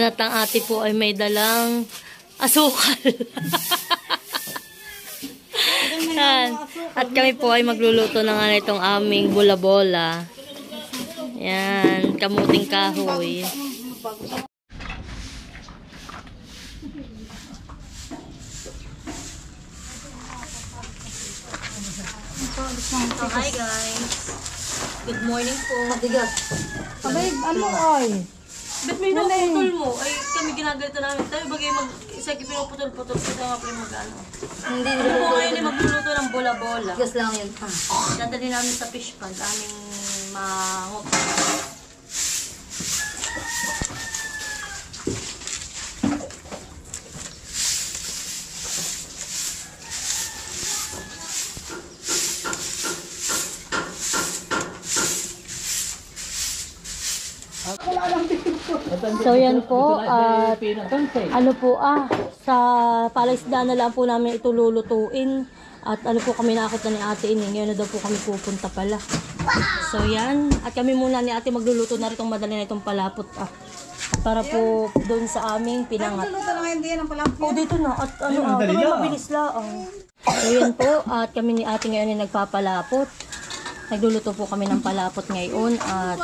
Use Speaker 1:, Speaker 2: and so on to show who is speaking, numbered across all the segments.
Speaker 1: at ang ate po ay may dalang asukal. Yan. At kami po ay magluluto na nga itong aming bola-bola. Yan, kamuting kahoy. So, hi guys. Good morning po.
Speaker 2: Matigas.
Speaker 3: Abay, ano ay?
Speaker 1: Ba't may naputol mo? Ay, kami ginagalito namin. Tayo bagay isa pinuputol-putol. Ito nga po yung mag-ano.
Speaker 2: Hindi
Speaker 1: Ito po ngayon ay magluluto ng bola-bola.
Speaker 2: Tigas lang yun.
Speaker 1: Dadali namin sa fish pond. Aming mangot. So yan po, at ano po sa palaisdaan na lang po namin ito lulutuin. At ano po kami nakakita ni ate ini, ngayon na daw po kami pupunta pala. So yan, at kami muna ni ate magluluto na rin itong madali na itong palapot para po doon sa aming pinangat.
Speaker 3: Luluto na ngayon din ang palapot.
Speaker 1: Oh, dito na, at ano ito may mabilis lang. So yan po, at kami ni ate ngayon ay nagpapalapot. Nagluluto po kami ng palapot ngayon at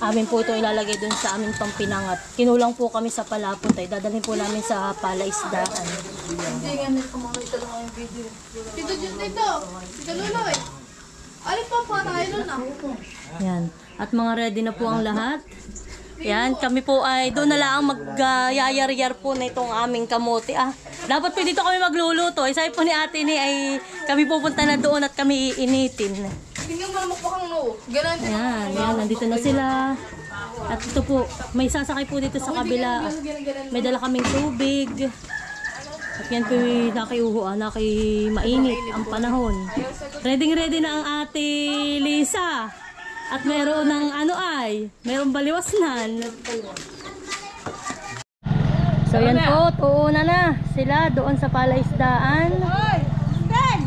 Speaker 1: amin po ito ilalagay dun sa aming pampinangat. Kinulang po kami sa palapot ay dadalhin po namin sa palaisdaan.
Speaker 3: Hindi nga nito mga ito lang yung video. Dito dito. Dito Luloy. Alin pa po tayo nun
Speaker 1: Yan. At mga ready na po ang lahat. Yan, kami po ay doon na lang mag-yayar-yar po na itong aming kamote. Dapat po dito kami magluluto. Sabi po ni ate ni ay kami pupunta na doon at kami iinitin.
Speaker 3: Tingnan mo mapakang no. Ganun din.
Speaker 1: Yan, nandito na sila. At ito po, may sasakay po dito sa kabila. May dala kaming tubig. At yan po yung mainit ang panahon. Ready na ang ate Lisa. At meron ng mayroong baliwasnan. So yan po, tuuna na sila doon sa palaisdaan. Yan,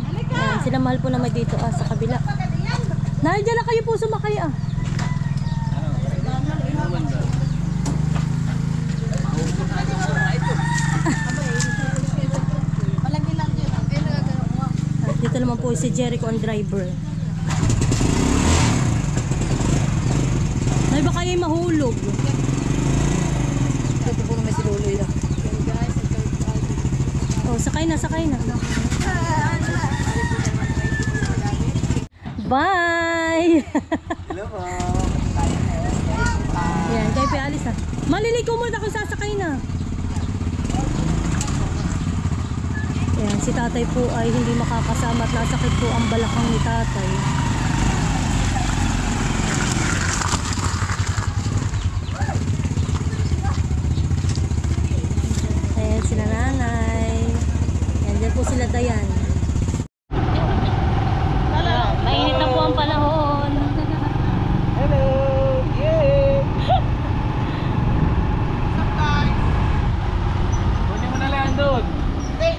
Speaker 1: sila mahal po naman dito sa kabila. Nandiyan na kayo po sumakay At dito naman po si Jericho ang driver. Ay baka kayo mahulog.
Speaker 2: Ito po naman si Luloy lang.
Speaker 1: Oh, sakay na. Bye!
Speaker 4: Hello po.
Speaker 1: Yan, kayo pa alis na. Maliligo mo na kung sasakay na. Yan, si tatay po ay hindi makakasama at nasakit po ang balakang ni tatay. Ayan sila nanay. Yan, dyan po sila Dayan. Mainit na po ang panahon.
Speaker 4: Hello. Yeah. Kunin mo na lang doon.
Speaker 5: Hindi.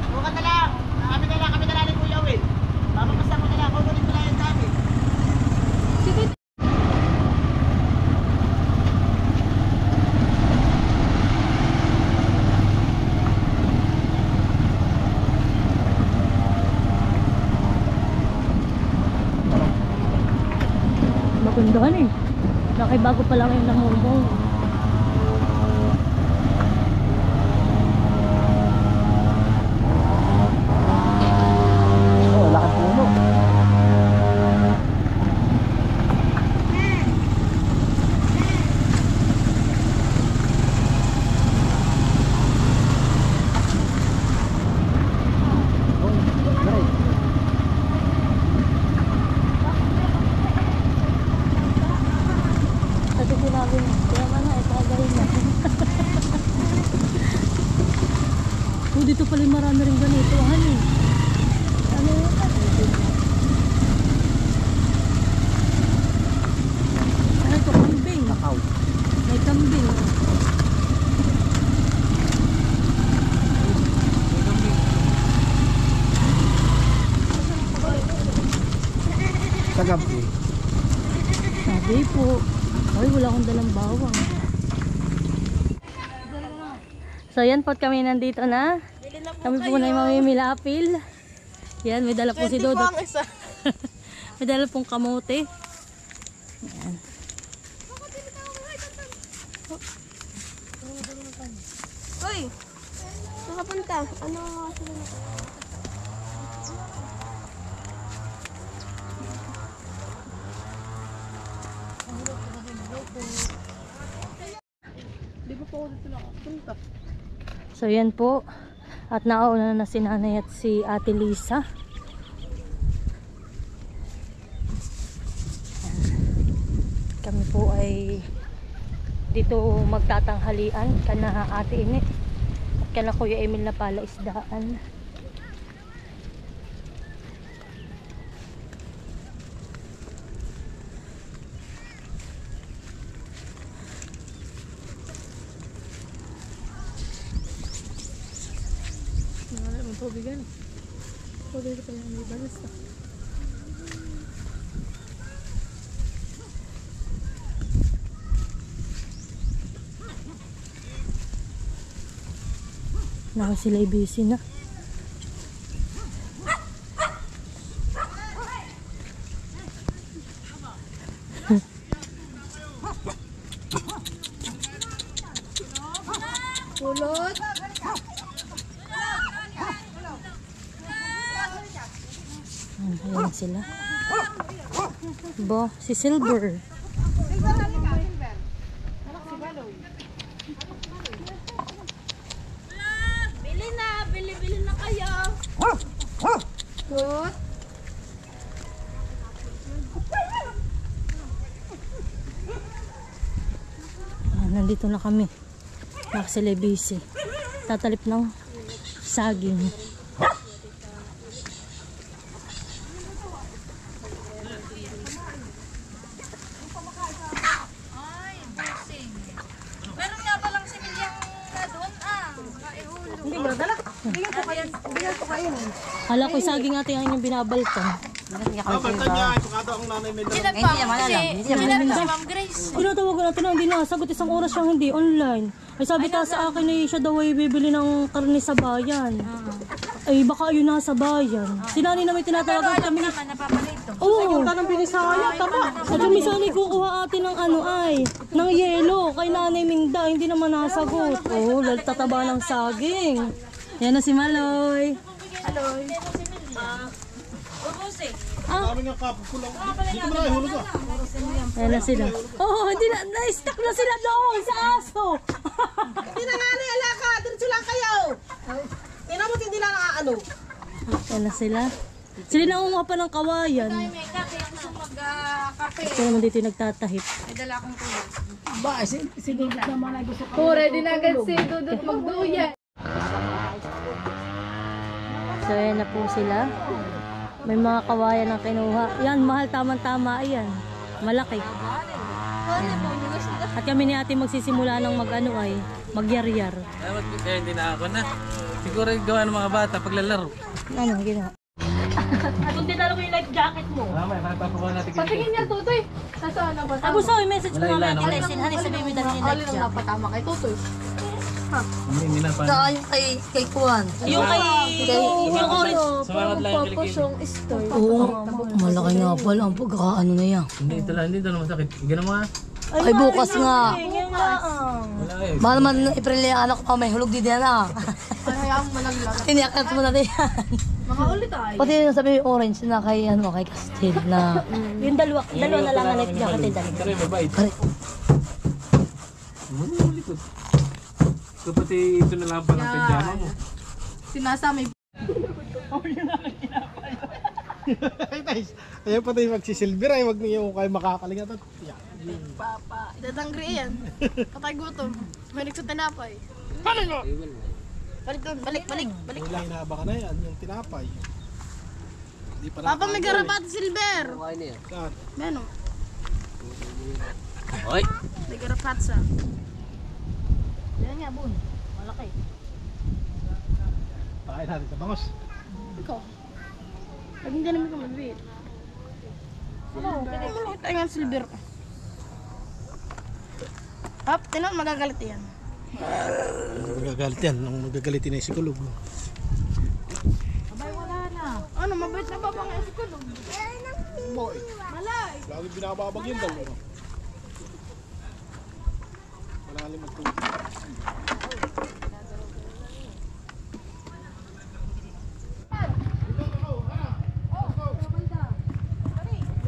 Speaker 5: Bukan na lang. Kami na lang ni Kuya Will. Papapasa ko na lang. Kukunin mo lang yung dami.
Speaker 1: Magundahan Nakibago pa lang yung namumong.
Speaker 4: Oh, lakas puno.
Speaker 1: Kasi sinabi mo, kaya man ito agawin natin. Dito pala yung marami rin ganito. Ano yun? Ito, kambing. May kambing.
Speaker 4: Sa gabi.
Speaker 1: Sabi po. Ay, wala akong dalang bawang. So yan po kami nandito na. Kami po na yung mamimilapil. Yan, may dala po si Dodot. May dala pong kamote. Yan.
Speaker 3: Uy! Nakapunta. Ano? Di ba po ako dito nakapunta?
Speaker 1: So yan po. At nauna na si nanay at si ate Lisa. Yan. Kami po ay dito magtatanghalian kana ate Ini at kana Kuya Emil na pala isdaan. Wala mong tubigan. Tubig pa yung may balas na. Naka sila busy na.
Speaker 3: Pulot.
Speaker 1: Ayan sila. Bo, si Silver.
Speaker 3: Bili na kayo. Pulot.
Speaker 1: Ayan, nandito na kami. Naka sila busy. Tatalip ng saging.
Speaker 3: Meron nga palang similyang na doon Hindi mo dala. Bigyan ko kayo.
Speaker 1: Hala ko saging ate ang inyong binabaltan.
Speaker 4: Balikan niya. Ipakado akong nanay may dala.
Speaker 3: Sinanap si Ma'am Grace.
Speaker 1: Tinatawagan natin na hindi nasagot, isang oras siyang hindi online. Ay sabi ta sa akin ay siya daw ay bibili ng karne sa bayan. Ay baka ayun na sa bayan. Si Nani na may tinatawagan kami.
Speaker 3: Naman napapalito.
Speaker 1: Oo. Ka nang binisaya, tama. At yung misani kukuha ate ng ano ay, ng yelo kay Nanay Mingda, hindi naman nasagot. Oo, tataba ng saging. Yan na si Maloy.
Speaker 4: Dami nga kapag kulang. Dito mo na ihulog ka.
Speaker 1: Yan na sila. Oo, hindi na, na-stuck na sila doon sa aso.
Speaker 5: Hindi na nga na alaka, diretso lang kayo. Tingnan mo hindi lang ano.
Speaker 1: Yan na sila. Sila nangunguha pa ng kawayan.
Speaker 3: May kape ako sa mag-kape.
Speaker 1: Ito naman dito yung nagtatahip.
Speaker 3: May dala akong tulad.
Speaker 5: Ba, si Dudut naman ay gusto ko.
Speaker 3: Ready na agad si Dudut magduyan.
Speaker 1: So yan na po sila. May mga kawayan na kinuha. Yan, mahal, tamang-tama yan. Malaki. At kami ni ate magsisimula ng mag-ano ay, mag-yar-yar.
Speaker 4: Kaya hindi na ako na. Siguro yung gawa ng mga bata paglalaro.
Speaker 1: Ano, ginawa? Kung dinala ko yung life jacket mo.
Speaker 4: May papakuha natin ganito.
Speaker 3: Patingin niya, Tutoy. Nasaan na ba?
Speaker 1: Ako sa message mo
Speaker 4: Wala,
Speaker 1: nga
Speaker 4: wala,
Speaker 1: natin. Lesin, honey, sabi mo dala yung life
Speaker 3: Alin ang
Speaker 1: jacket.
Speaker 3: napatama kay Tutoy?
Speaker 4: Hindi na pa.
Speaker 2: Yung kay Kuan.
Speaker 1: Yung yung orange.
Speaker 4: Sumangat lang yung kilikili.
Speaker 2: Oo, malaki nga pala ang pagkakaano na yan.
Speaker 4: Hindi ito lang, hindi ito na masakit. Ganun mo nga.
Speaker 2: Ay, bukas nga.
Speaker 1: Ngayon nga.
Speaker 4: Wala eh.
Speaker 2: Mahal naman April yung anak ko, may hulog din yan ah.
Speaker 3: Hayaan mo lang lang.
Speaker 2: Tiniyakat mo natin yan.
Speaker 3: Mga ulit ay.
Speaker 2: Pati yung sabi yung orange na kay, ano, kay Castil na.
Speaker 1: Yung dalawa na lang ang life jacket yung dalawa.
Speaker 4: Pero mabait.
Speaker 2: Pare,
Speaker 4: Likod. Kapati ito na lang pa ng pajama mo.
Speaker 3: Sinasama
Speaker 4: Ay, nice. Ayaw pa tayo magsisilver ay wag niyo kayo makakalingat.
Speaker 3: Papa. Dadangri yan. Patay gutom. May nagsutinapay.
Speaker 4: Balik mo!
Speaker 3: Balik.
Speaker 4: Wala hinahaba ka na yan, yung tinapay. Di pa
Speaker 3: Papa, may garapat silver.
Speaker 4: Saan?
Speaker 3: Beno.
Speaker 4: Oy!
Speaker 3: May garapat sa.
Speaker 1: Yan nga, bun. Malaki.
Speaker 4: Pakain natin sa bangos.
Speaker 3: Ikaw. Pag hindi naman ka mabit. Tayo nga silver. Hop, tinan, magagalit yan.
Speaker 4: Magagalit yan. Ang magagalitin na yung sikulog.
Speaker 3: Ano, mabait na ba bang si Kulog?
Speaker 4: Boy.
Speaker 3: Malay.
Speaker 4: Lagi binababag yun daw. Malalim ang tubig.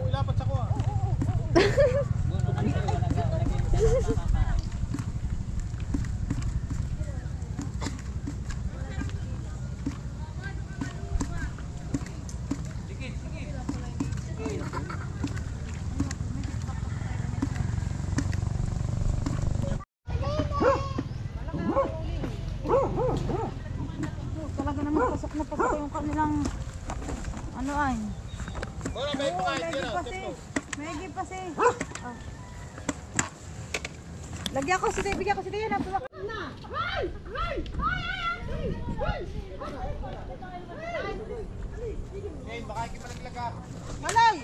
Speaker 4: Ilapat sa ko ah.
Speaker 3: Talaga naman pasok na pasok yung kanilang ano ay.
Speaker 4: Wala may pakain dyan ah.
Speaker 3: May pa si. Lagyan ko si Tay, bigyan ko si Tay yan.
Speaker 4: Eh, baka hindi pa naglaga.
Speaker 3: Malay!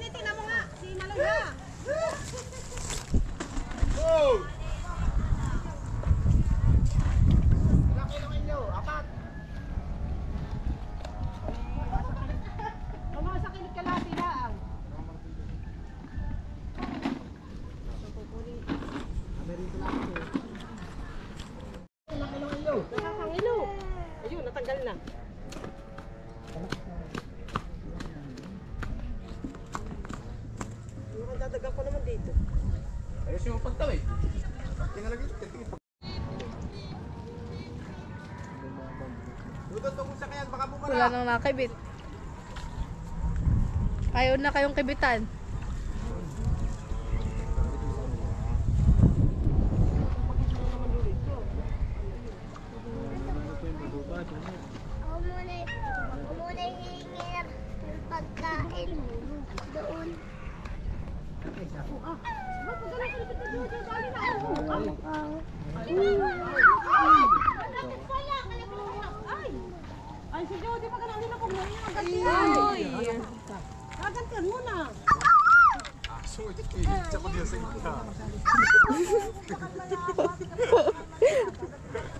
Speaker 3: Tingnan mo nga, si Malay ha!
Speaker 4: Oh!
Speaker 5: Laki ng inyo, apat.
Speaker 3: Umasa kilid ka lahat ilaang. Nakakangilo. Ayun, natanggal na. Dadagan ko naman dito.
Speaker 4: Ayos yung pagtaw eh. Tingnan lagi. Dudot mo sa kayan, baka bumara.
Speaker 3: Wala nang nakibit. Ayaw na kayong kibitan.
Speaker 6: Ako muna hihingir ng pagkain doon.
Speaker 3: Ay, si Jody, magandang din ako. Ay! Kagantihan mo na.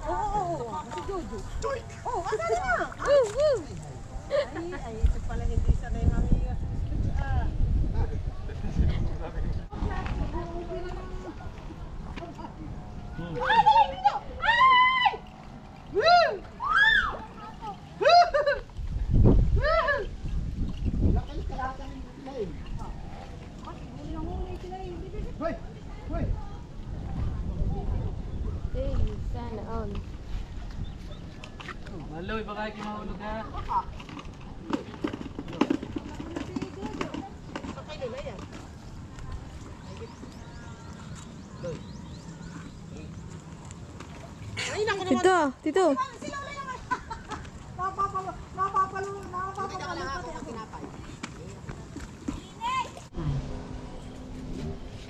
Speaker 3: Oo, si Jojo. Oh, asan na? Ay, ito pala hindi sanay mami. Ay, dali dito! Ay! Woo!
Speaker 4: Hoy! Hoy!
Speaker 3: Sana all.
Speaker 5: Maloy, baka kayo mahulog ha.
Speaker 3: Tito, tito.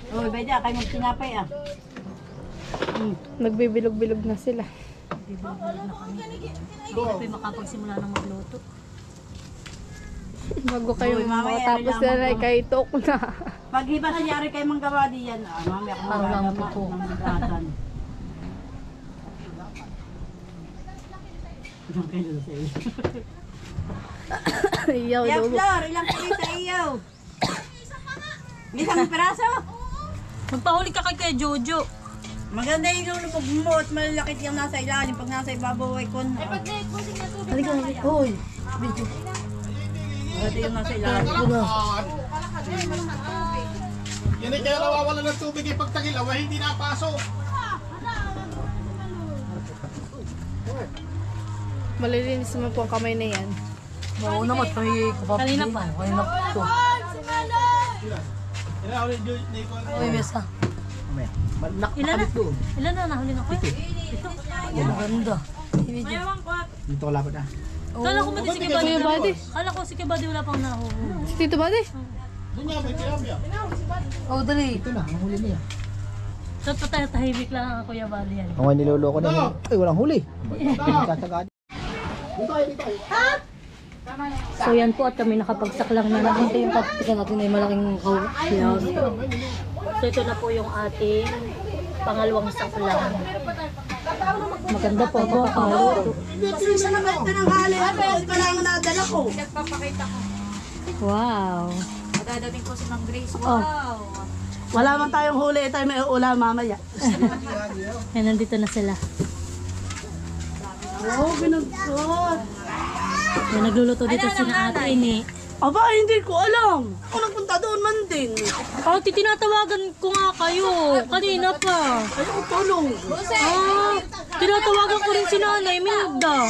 Speaker 5: Oh, Beja, kayo magtinapay ah.
Speaker 3: Nagbibilog-bilog na sila.
Speaker 1: Hindi na po makapagsimula ng magluto.
Speaker 3: Bago kayo
Speaker 5: Uy, mamaya,
Speaker 3: makatapos
Speaker 5: kailangan
Speaker 3: na ay
Speaker 5: mo-
Speaker 3: kay Tok na.
Speaker 5: Pag iba nangyari kayo manggawa diyan, mamaya ako
Speaker 1: Parang lang
Speaker 5: magagawa
Speaker 1: po.
Speaker 5: ng bigatan. Ilang kilo sa iyo?
Speaker 3: Iyaw,
Speaker 5: Kaya
Speaker 3: dugo.
Speaker 5: Flor, ilang kilo sa iyo? Isang piraso?
Speaker 1: Magpahuli ka kay Kuya Jojo.
Speaker 5: Maganda yung lulubog mo at malalaki yung nasa ilalim. Pag nasa ibabaw ay kun.
Speaker 1: Halika, halika. Hoy, video.
Speaker 5: Maganda yung nasa ilalim.
Speaker 4: Yan ay kaya nawawala ng tubig eh pagtagil. Awa hindi napasok.
Speaker 3: Malilinis naman po ang kamay na yan.
Speaker 2: Oo naman, may
Speaker 1: Kanina pa.
Speaker 2: Kanina pa ito.
Speaker 4: Yan na ulit Nicole.
Speaker 2: Uy, Besa.
Speaker 1: Ilan na? Ilan na nahuli na ko? Ito.
Speaker 2: Maganda.
Speaker 4: Dito ko lapit ah.
Speaker 1: Kala ko ba si Kuya Buddy?
Speaker 3: Kuya Buddy.
Speaker 1: Kala ko si Kuya Buddy wala pang nahuhuli.
Speaker 3: Si Tito Buddy.
Speaker 4: Doon nga may tilapia.
Speaker 2: Oh, dali.
Speaker 4: Ito na, ang huli niya.
Speaker 1: So patahimik lang ang Kuya Buddy yan.
Speaker 4: Ang niloloko na. Ay, walang huli. Tatagad. Dito kayo, dito kayo.
Speaker 1: So yan po at kami nakapagsaklang na naman.
Speaker 2: Ito yung tatikan natin ay malaking kawin.
Speaker 1: So ito na po yung ating pangalawang saklang. Maganda po ito. Pangaluto.
Speaker 2: Isa na benta ng hali ako. Ito lang ang nadala ko.
Speaker 3: Nagpapakita ko.
Speaker 1: Wow.
Speaker 3: Madadating ko si Ma'am Grace.
Speaker 1: Oh.
Speaker 3: Wow.
Speaker 2: Wala man tayong huli. Tayo may ulam mamaya.
Speaker 1: Yan, nandito na sila.
Speaker 2: Oh, binagkot.
Speaker 1: Yan, nagluluto dito sina ate ini.
Speaker 2: Aba, hindi ko alam. Kung nagpunta doon man din.
Speaker 1: Ate, tinatawagan ko nga kayo. Kanina pa.
Speaker 2: Ay, ako tulong.
Speaker 1: Tinatawagan ko rin si Nanay Minda.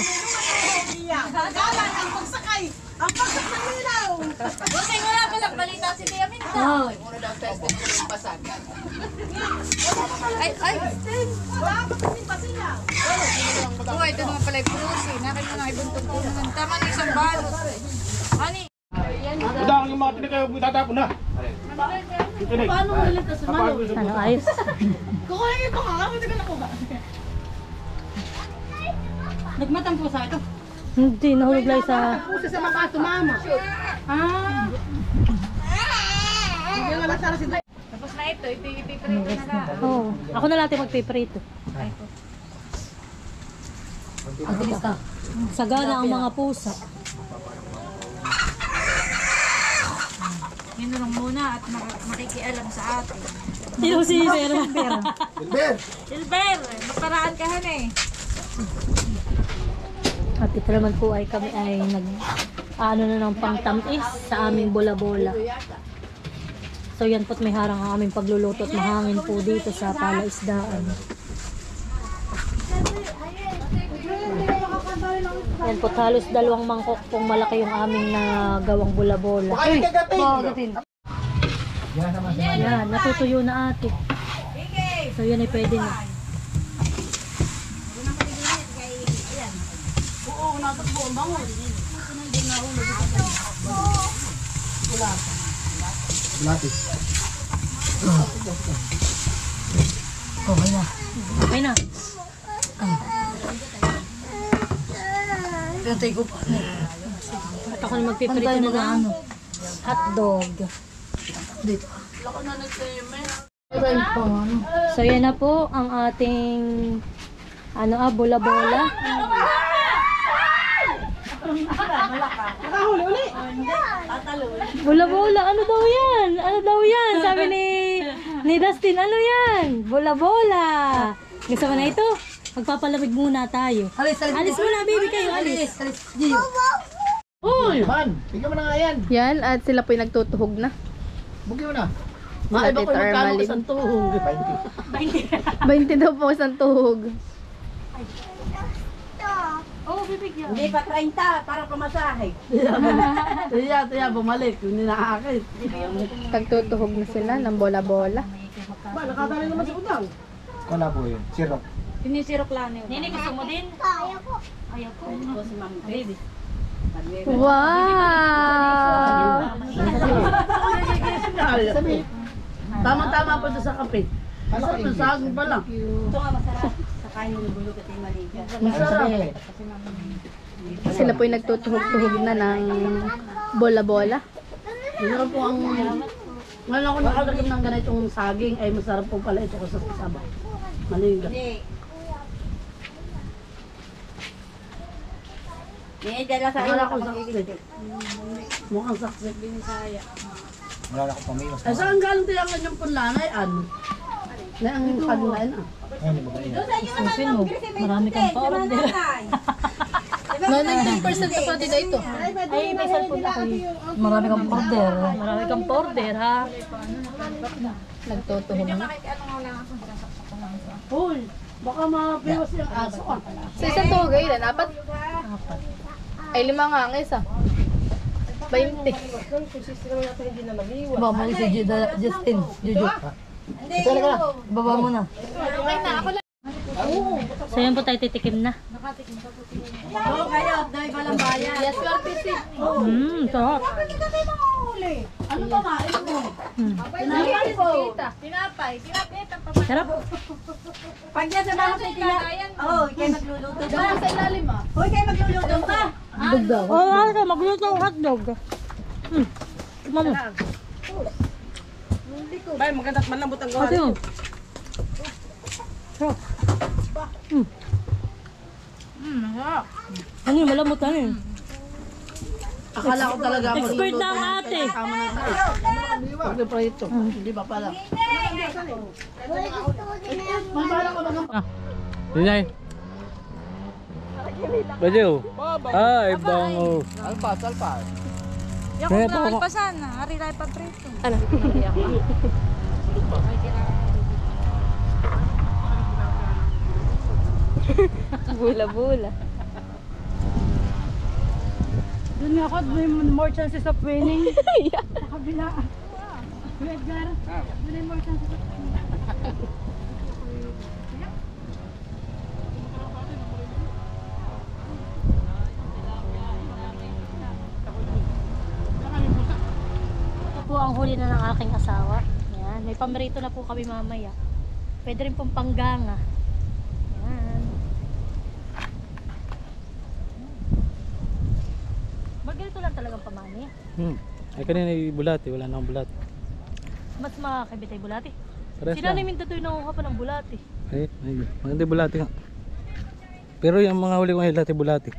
Speaker 3: Busing wala pa lang balita si Tia Minda.
Speaker 1: Oh.
Speaker 3: Ay, ay. Oh, ito naman pala yung pusi. Nakit mo na ibuntog ko naman. Tama na isang balot. Ani?
Speaker 4: Udang yung mga tinig kayo, tatapon na. Tinig.
Speaker 2: Paano nalita sa malo?
Speaker 1: Ano, ayos?
Speaker 2: Kukuhin ito ka. Hindi ka nakuha. Nagmatang po sa ito.
Speaker 1: Hindi, nahulog lang sa...
Speaker 2: Pusa sa makato, mama. Hindi nga lang sarasin.
Speaker 3: Tapos na ito, ipiprito na lang.
Speaker 1: Oh, ako na natin magpiprito. Sagana ang mga pusa.
Speaker 3: Minulong muna at makikialam sa atin.
Speaker 1: Sino si Vera?
Speaker 3: Silver, magparaan ka han eh.
Speaker 1: At ito naman po ay kami ay ano na ng pangtamis sa aming bola-bola. So yan po't may harang ang aming pagluluto at mahangin po dito sa palaisdaan. Yan po't halos 2 mangkok pong malaki yung aming nagawang bola-bola. Yan, natutuyo na ate. So yan ay pwede na.
Speaker 4: Lapis.
Speaker 2: Okay na.
Speaker 1: Okay na.
Speaker 2: Pinatay ko pa.
Speaker 1: At ako na magpiprito na ng hotdog.
Speaker 2: Dito.
Speaker 1: So yan na po ang ating bola-bola. Bola-bola, ano daw yan? Ano daw yan? Sabi ni Dustin, ano yan? Bola-bola. Gusto mo na ito? Magpapalamig muna tayo. Alis muna, baby kayo, alis.
Speaker 4: Uy! Man, bigyan mo na nga yan.
Speaker 7: Yan, at sila po'y nagtutuhog na.
Speaker 4: Bugyan mo na.
Speaker 2: Maiba ko
Speaker 7: Tita
Speaker 2: magkano
Speaker 7: Armalin.
Speaker 2: isang tuhog.
Speaker 7: 20 daw po isang tuhog.
Speaker 2: Hindi pa 30 para pamasahe. Tiya, bumalik. Hindi nakakit.
Speaker 7: Nagtutuhog na sila ng bola-bola.
Speaker 2: Ba, nakadali naman sa udang.
Speaker 4: Wala po yun. Sirop.
Speaker 3: Sinisirok lang yun.
Speaker 1: Nini, gusto mo din?
Speaker 6: Ayaw ko.
Speaker 1: Baby.
Speaker 7: Wow!
Speaker 2: Tama-tama pa doon sa kape. Masarap na saging pa lang.
Speaker 4: Masarap.
Speaker 7: Sila po'y nagtutuhog-tuhog na ng bola-bola.
Speaker 2: Yun po ang... Ngayon ako nakalagam ng ganitong saging, ay masarap po pala ito sa sabaw. Maliga. Wala akong saksi. Mukhang saksi.
Speaker 4: Wala na akong pamiwas.
Speaker 2: Ay, saan galing tiyangan yung punlanay? Ano? Na ang kanlain ah.
Speaker 4: Ayun, di ba ba yun?
Speaker 1: Susin mo, marami kang pa-order.
Speaker 7: No, 19% na pati na ito.
Speaker 1: Ay, may cellphone ako.
Speaker 2: Marami kang order.
Speaker 1: Marami kang pa-order, ha?
Speaker 7: Nagtutuhog na.
Speaker 2: Hoy, baka mabiwas yung aso ah.
Speaker 7: Sa isang tuhog ay ilan? 4? Ay 5 nga ang isa. 20.
Speaker 2: Baba mo si Justin, Juju. Baba mo na.
Speaker 1: So yan po tayo titikim na.
Speaker 7: Yes, 12
Speaker 1: Sarap.
Speaker 2: Ano pa main mo?
Speaker 3: Tinapay.
Speaker 1: Sarap.
Speaker 3: Pag yan sa mga tinapay. Oh, kayo magluluto ba? Sa ilalim ah. Hoy, kayo magluluto ba?
Speaker 1: Oh, magluto ng hotdog. Mama.
Speaker 2: Bay, maganda man lang butang gawa.
Speaker 1: Ate mo. Sarap.
Speaker 7: Masarap.
Speaker 1: Ano yun, malamot ano yun.
Speaker 2: Akala ko talaga
Speaker 1: Expert na ang ate.
Speaker 2: Tama na sa ice. Pag naprito. Hindi ba pala? Mamala ka ba ng
Speaker 4: Dinay. Bajau. Ay, bango.
Speaker 7: Yung kung nalpasan, hari tayo pa preso.
Speaker 1: Ano? Bula-bula.
Speaker 2: Doon nga ako, may more chances of winning. Sa kabila. Kuya Edgar, doon may more chances of winning.
Speaker 1: Ito po ang huli na ng aking asawa. Yan. May pamerito na po kami mamaya. Pwede rin pong pangganga. Yan. Ganito lang talagang pamani.
Speaker 4: Ay kanina yung bulati, wala na akong bulati.
Speaker 1: Mas makakabit ay bulati.
Speaker 4: Pares
Speaker 1: Si Nanay
Speaker 4: lang.
Speaker 1: Minda do'y nanguha pa ng bulati.
Speaker 4: Ay, maganda yung bulati nga. Pero yung mga huli kong hilati bulati.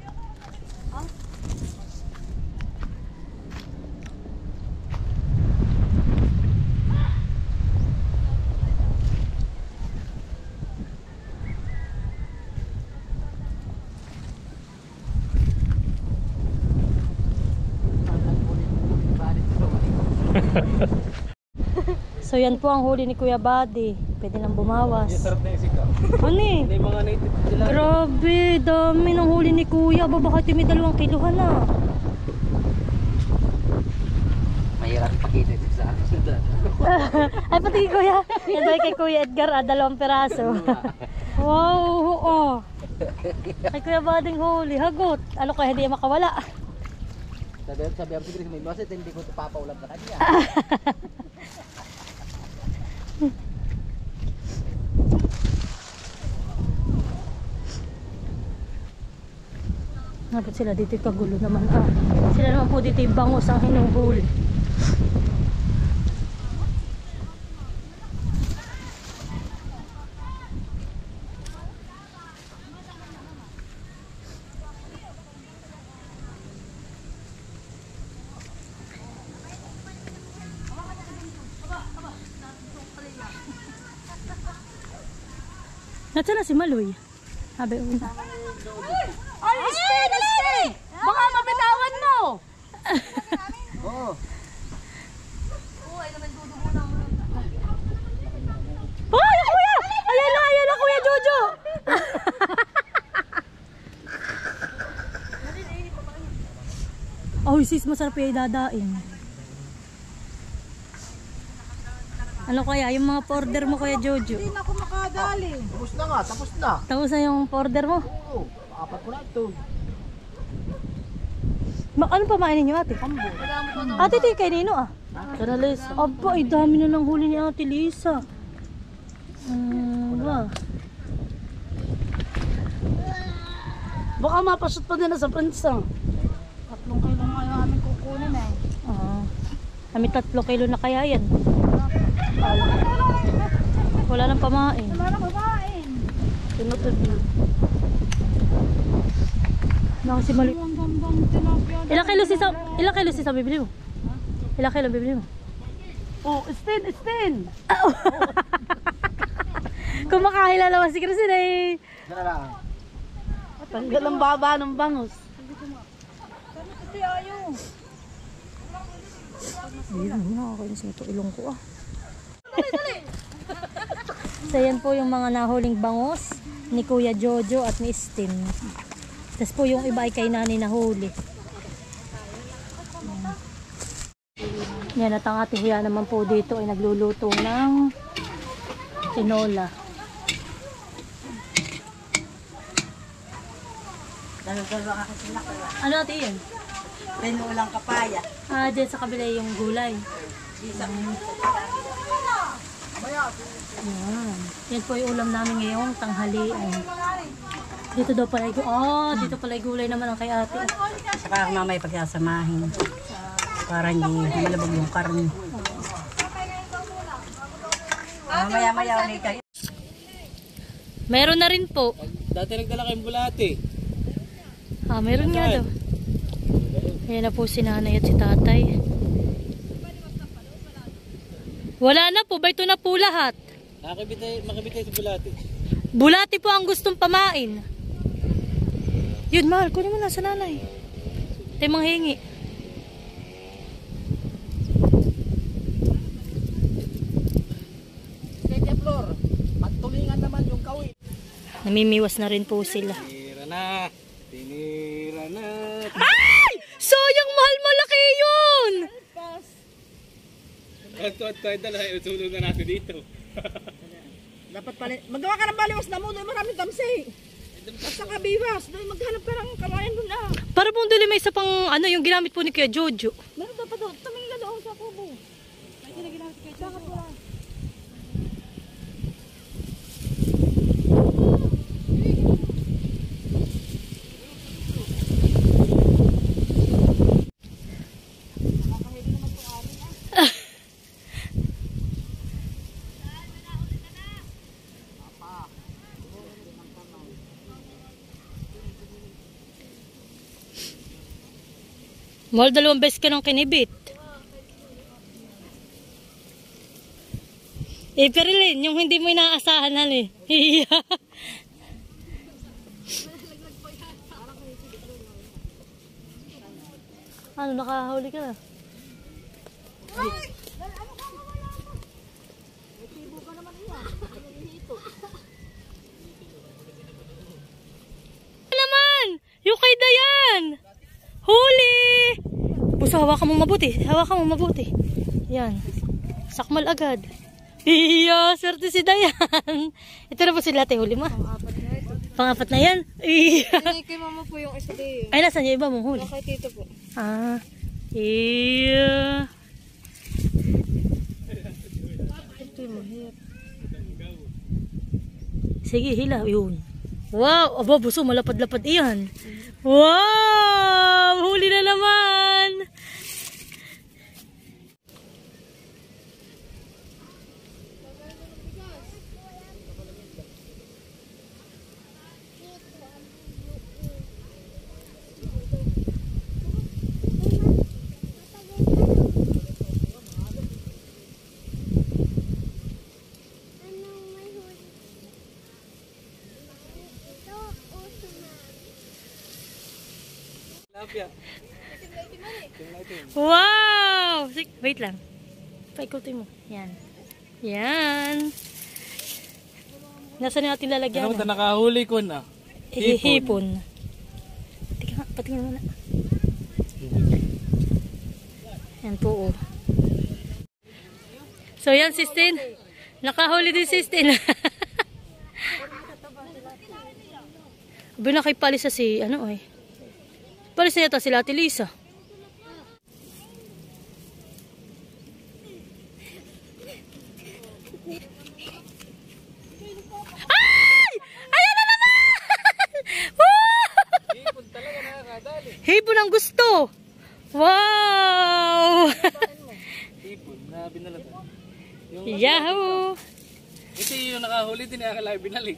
Speaker 1: So yan po ang huli ni Kuya Buddy. Pwede nang bumawas.
Speaker 4: Sarap na yung sika.
Speaker 1: Ano eh?
Speaker 4: Yung mga native sila.
Speaker 1: Grabe, dami ng huli ni Kuya. Bakit may 2 kiluhan na?
Speaker 5: Mahirap pakita ito sa akin.
Speaker 1: Ay pati Kuya. Yan daw kay Kuya Edgar, 2 peraso. Wow, oo. Kay Kuya Buddy huli. Hagot. Ano kaya hindi makawala?
Speaker 5: Sabi ako siguro may basit, hindi ko ito papaulam sa kanya.
Speaker 1: Dapat sila dito kagulo naman. Sila naman po dito yung bangus ang hinuhuli. Nasaan na si Maloy? Sabi una.
Speaker 7: Ay, stay! Baka mabitawan mo!
Speaker 5: Oo.
Speaker 1: Hoy, Kuya! Ayan na, Kuya Jojo! Oh, sis, masarap yung idadain. Ano kaya, yung mga order mo, Kuya Jojo?
Speaker 7: Hindi na ako makadali.
Speaker 5: Tapos na nga, tapos na.
Speaker 1: Tapos na yung order mo?
Speaker 5: Oo, 4 ko na ito.
Speaker 1: Ano pa mainin nyo, ate? Ate, ito yung kay Nino, ah.
Speaker 2: Tara, Liz.
Speaker 1: Aba, ay dami na ng huli ni Ate Lisa. Ba?
Speaker 2: Baka mapasot pa din na sa prinsa.
Speaker 7: 3 kilo nga yung aming kukunin eh.
Speaker 1: Kami 3 kilo na kaya yan. Wala nang pamain.
Speaker 7: Wala na babain.
Speaker 2: Tinutod na.
Speaker 1: Nakasi mali.
Speaker 7: Ang gandang tilapia.
Speaker 1: Ilang kilo si sa bibili mo? Ilang kilo bibili mo?
Speaker 2: Oh, Sten!
Speaker 1: Kung makahilala mo si Christine ay...
Speaker 5: Sana lang.
Speaker 2: Tanggal ang baba ng bangus.
Speaker 1: Ayun, nakakainis nito ilong ko ah. So yan po yung mga nahuling bangus ni Kuya Jojo at ni Stin. Tapos po yung iba ay kay Nani nahuli. Yan at ang ate Huya naman po dito ay nagluluto ng tinola. Ano ate yan?
Speaker 2: Pinulang kapaya.
Speaker 1: Dyan sa kabila yung gulay. Yan. Yan po yung ulam namin ngayong tanghalian. Dito daw pala dito pala yung gulay naman ang kay ate.
Speaker 2: Saka mamay pagsasamahin. Para hindi malabog yung karne. Mamaya-maya ulit kayo.
Speaker 1: Meron na rin po.
Speaker 4: Dati nagdala kayong bulati.
Speaker 1: Ah, meron nga daw. Ayan na po si nanay at si tatay. Wala na po, ba ito na po lahat?
Speaker 4: Makabitay sa bulati.
Speaker 1: Bulati po ang gustong pamain. Yun, mahal, kunin mo na sa nanay. Tayo manghingi.
Speaker 5: Second floor. Pagtulingan naman yung kawin.
Speaker 1: Namimiwas na rin po sila.
Speaker 4: Tinira na. Tinira na.
Speaker 1: Ay! Sayang, mahal, malaki yun!
Speaker 4: At tayo dala. Sulong na natin dito.
Speaker 5: Dapat pala. Magawa ka ng baliwas na mo. Doon maraming tamsi. At saka biwas. Doon maghanap ka ng kawayan doon na.
Speaker 1: Para pong dali may isa pang ano yung ginamit po ni Kuya Jojo.
Speaker 5: Meron dapat doon. Tumingin ka doon sa kubo. May ginaginamit kayo. Saka pala.
Speaker 1: Mahal, 2 beses ka nang kinibit. Perilin, yung hindi mo inaasahan eh. Ano, nakahuli ka na? Naman! Yung kay Dayan! Huli! Buso, hawakan mong mabuti. Hawakan mong mabuti. Yan. Sakmal agad. Iya, swerte si Dayan. Ito na po sila, te. Huli mo. Pang-apat na yan. Iya.
Speaker 7: Kay mama po yung isa day.
Speaker 1: Ay, nasan yung iba mong huli?
Speaker 7: Kay tito po.
Speaker 1: Ah. Iya. Sige, hila. Yun. Wow! Aba, buso, malapad-lapad iyan. Wow! Huli na naman! Wow! Wait lang. Paikutin mo. Yan. Yan. Nasaan natin lalagyan?
Speaker 4: Ano ba nakahuli ko na?
Speaker 1: Hipon. Tika nga, patingin mo na. Yan po. Oh. So yan, Sistine. Nakahuli din, Sistine. Abi, nakipalis sa si, ano eh. Palis na yata sila Ate Lisa. Ay! Ayan na naman!
Speaker 4: Hipon talaga nakakadali.
Speaker 1: Hipon ang gusto. Wow!
Speaker 4: Hipon na binalatan.
Speaker 1: Yahoo!
Speaker 4: Ito yung nakahuli din akala binalik.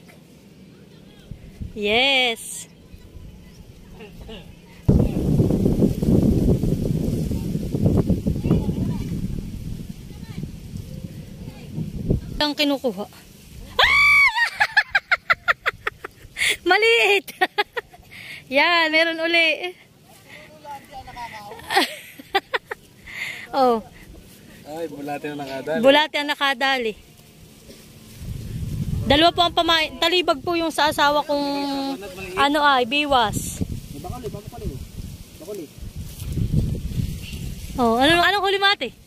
Speaker 1: Yes. Ang kinukuha. Maliit. Yan, meron uli. Oh,
Speaker 4: Ay, bulate na nakadali.
Speaker 1: bulate ang nakadali. Dalawa po ang pamain. Talibag po yung sa asawa kong ano ay, biwas.
Speaker 4: Bakuli.
Speaker 1: Oh, anong huli mo ate?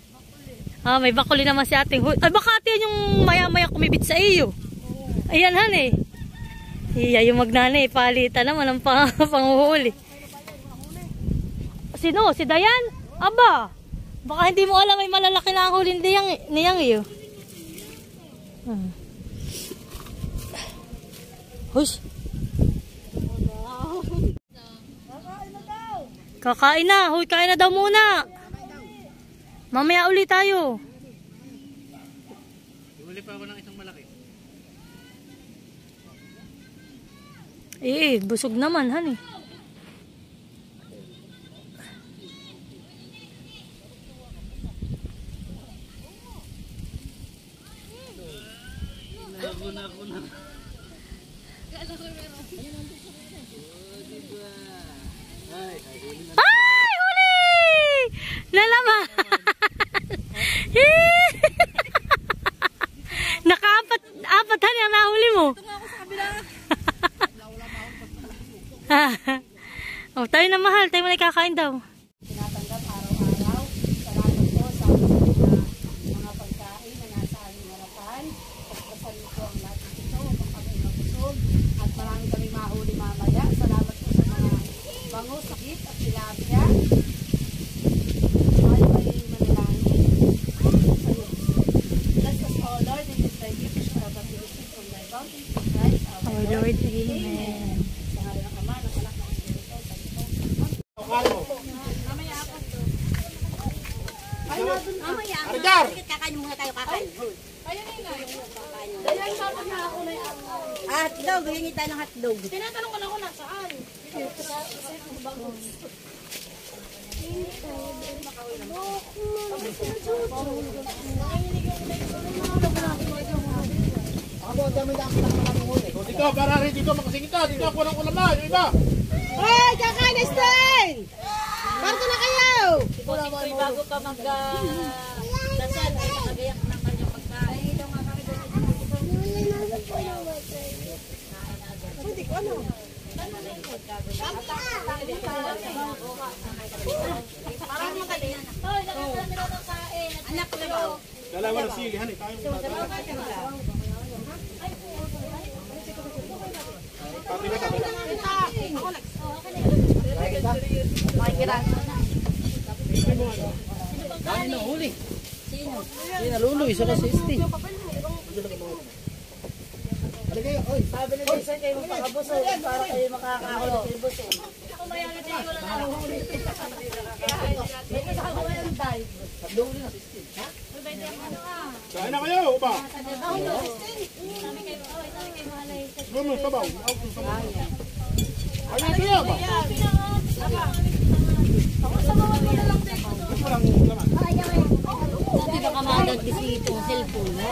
Speaker 1: Ah, may bakuli naman si ating huli. Ay, baka ate yan yung maya-maya kumibit sa iyo. Ayan han eh. Iya, yung magnanay, palitan naman ang panguhuli. Sino? Si Dayan? Aba, baka hindi mo alam may malalaki na ang huli niyang iyo. Hush. Kakain na. Huy, kain na daw muna. Mamaya ulit tayo.
Speaker 4: Huli pa ako ng isang malaki.
Speaker 1: Busog naman, honey. Ay, huli! Nalaman! Naka-apat honey ang nahuli mo. Oh, tayo na mahal. Tayo mo na kakain daw.
Speaker 2: Tinatanggap araw-araw. Salamat po sa mga pagkain na nasa aming harapan. Pagpasal niyo po ang lahat ito upang kami mabusog. At marami kami mahuli mamaya. Salamat po sa mga bango, sakit at tilapia. Tayo ay manalangin. Bless us all, Lord, and this thy gift which have appeared from thy bounty to Christ our Lord. Amen. Sa ngalan ng Ama, ng Anak, ng Espiritu Santo.
Speaker 4: Arjar!
Speaker 5: Hotdog, hingi tayo ng hotdog.
Speaker 3: Tinatanong ko na ako nasaan.
Speaker 4: Dito, para rin dito, makasingit ka. Dito, ako ng ulam na. Yung iba.
Speaker 5: Hoy, kakain na stay! Parto na kayo!
Speaker 1: Bago pa mag-dasal, ay nakagayak ng kanyang pagkain.
Speaker 5: Hindi ko ano.
Speaker 3: Anak ko ba?
Speaker 4: Dalawa na sili, honey. Tayo mo na. Pati na tabi.
Speaker 2: Sabi ni Jason kayo magpakabusog para kayo makakahuli kayo busog.
Speaker 4: Kain na kayo, uba. Gumang sabaw. Ano kayo ba? Gusto lang laman.
Speaker 1: Dati baka madagis itong cellphone mo.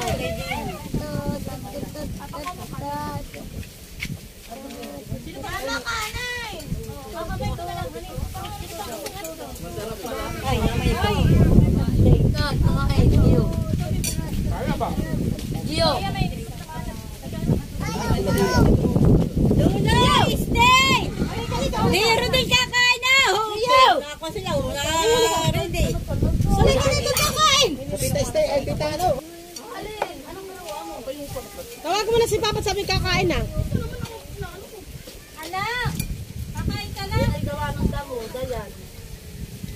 Speaker 1: Ay, namay ito.
Speaker 4: Kaya ba?
Speaker 1: Gio. Meron din kakain na! Gio! Ako sila, meron din. Sali ka dito kakain!
Speaker 5: Tawag mo na si Papa, sabi kakain na.
Speaker 3: Anak! Kakain ka na!
Speaker 2: Ay gawa ng damo, dayan.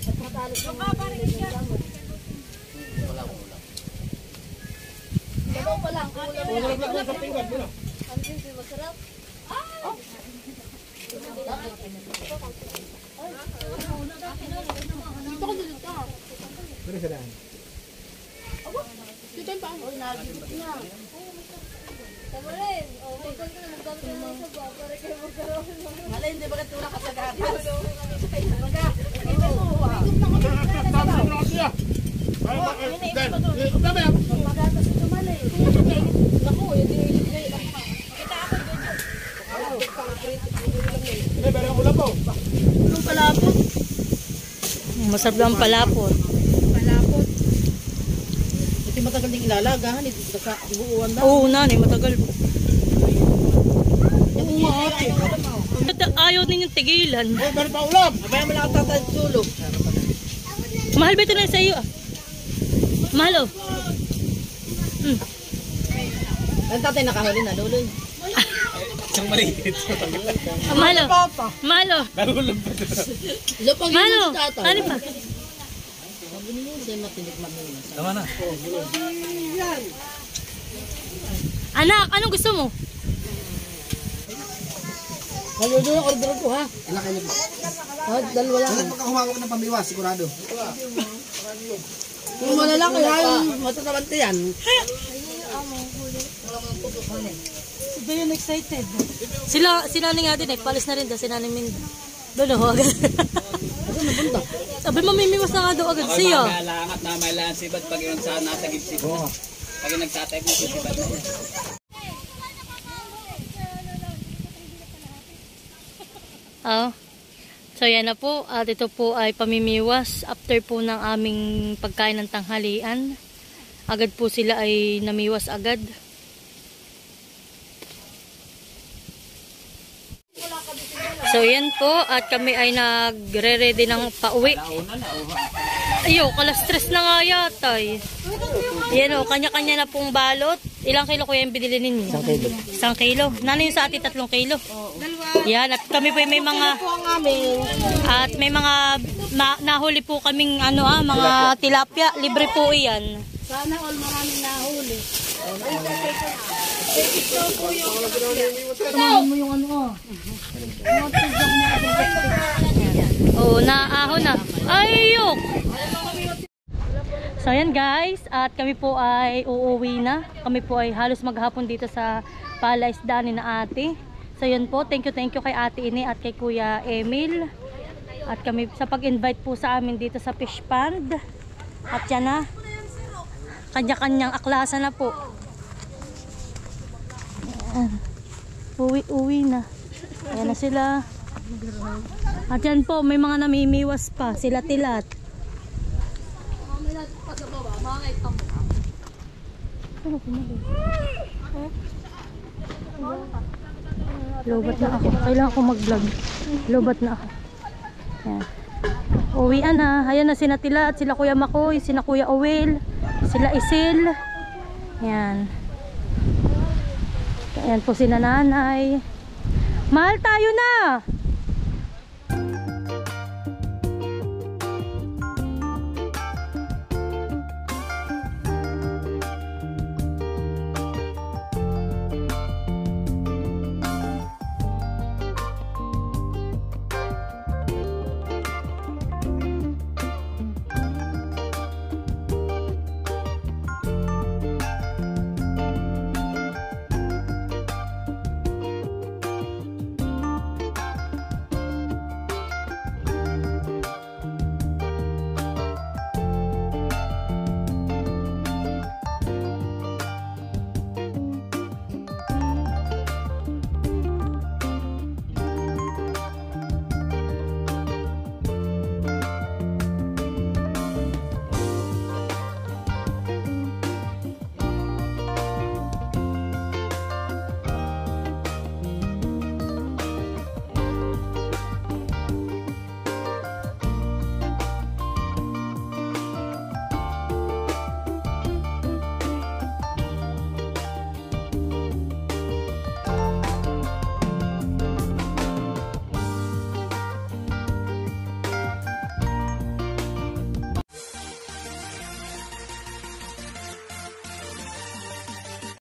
Speaker 2: At matalas ng damo. Dalaw pa lang.
Speaker 4: Ulam na sa pinggan mo na. Pero sa daan.
Speaker 2: Uy, nagigit niya.
Speaker 3: Tama rin. O, magkal ka na. Magkal ka na sa ba? Para kayo magkaroon.
Speaker 2: Malay, hindi ba ka tulak ka sa gatas?
Speaker 4: Tapos na kasi ah. Kaya ba? Dan. Dami ah.
Speaker 2: Magatas ito malay.
Speaker 4: Hindi, meron ulam po.
Speaker 2: Anong palapot?
Speaker 1: Masarap lang palapot.
Speaker 2: Ito matagal din ilalagahan. Ito sa buuan na.
Speaker 1: Oo, nanay, matagal po. Ayaw ninyong tigilan.
Speaker 4: Oh, meron pa ulam.
Speaker 2: Abaya mo lang ang tatay tulog.
Speaker 1: Mahal ba ito na sa iyo? Mahal oh.
Speaker 2: Ang tatay nakahuli na, luloy.
Speaker 4: Isang maliit.
Speaker 1: Mahal oh. Mahal oh.
Speaker 4: Narulam pa ito.
Speaker 2: Lupang
Speaker 1: Mahal
Speaker 2: yun
Speaker 1: oh.
Speaker 2: si tatay.
Speaker 1: Ano pa?
Speaker 2: Sabi niyo, hindi matinik mamuna.
Speaker 4: Tama na.
Speaker 1: Anak, anong gusto mo?
Speaker 2: Maludo yung order ko ha.
Speaker 8: Ilan kayo po?
Speaker 2: Dalawa lang.
Speaker 8: Dapat makahumawak ng pambiwas, sigurado.
Speaker 2: Kung wala lang, kaya yung matatabante yan. Ito yung excited.
Speaker 1: Sila ni nga din eh, palis na rin daw, sila ni Minda. Doon agad. Sabi mamimiwas na nga daw agad siya.
Speaker 8: Malangat na may lansibad pag yung sa nasa gibsibad. Pag yung nagtatay mo sa sibad na yun.
Speaker 1: Oh. So yan na po, at ito po ay pamimiwas after po ng aming pagkain ng tanghalian. Agad po sila ay namiwas agad. So yan po, at kami ay nagre-ready ng pauwi. Ayo, kalas-stress na nga yata eh. Yan o, kanya-kanya na pong balot. Ilang kilo kuya yung binili ninyo? 1 kilo. 1 kilo. Nanay yung sa atin 3 kilo. Yan, at kami po may mga... At may mga nahuli po kaming mga tilapia. Libre po iyan.
Speaker 2: Sana all maraming nahuli.
Speaker 1: Tumahan mo yung Oo, naahon na. Ayok! So ayan guys, at kami po ay uuwi na. Kami po ay halos maghapon dito sa palaisdaan ni na ate. So yun po, thank you kay ate Ini at kay Kuya Emil. At kami sa pag-invite po sa amin dito sa fish pond. At yan na, kanya-kanyang aklasa na po. Ayan. Uwi na. Ayan na sila. At yan po, may mga namimiwas pa. Sila Tilat. Lobat na ako. Kailangan ko mag-vlog. Lobat na ako. Ayan. Uwian na. Ayan na sina Tilat, sila Kuya Makoy, sila Kuya Owel, sila Isil. Ayan. Ayan po sila nanay. Mahal tayo na!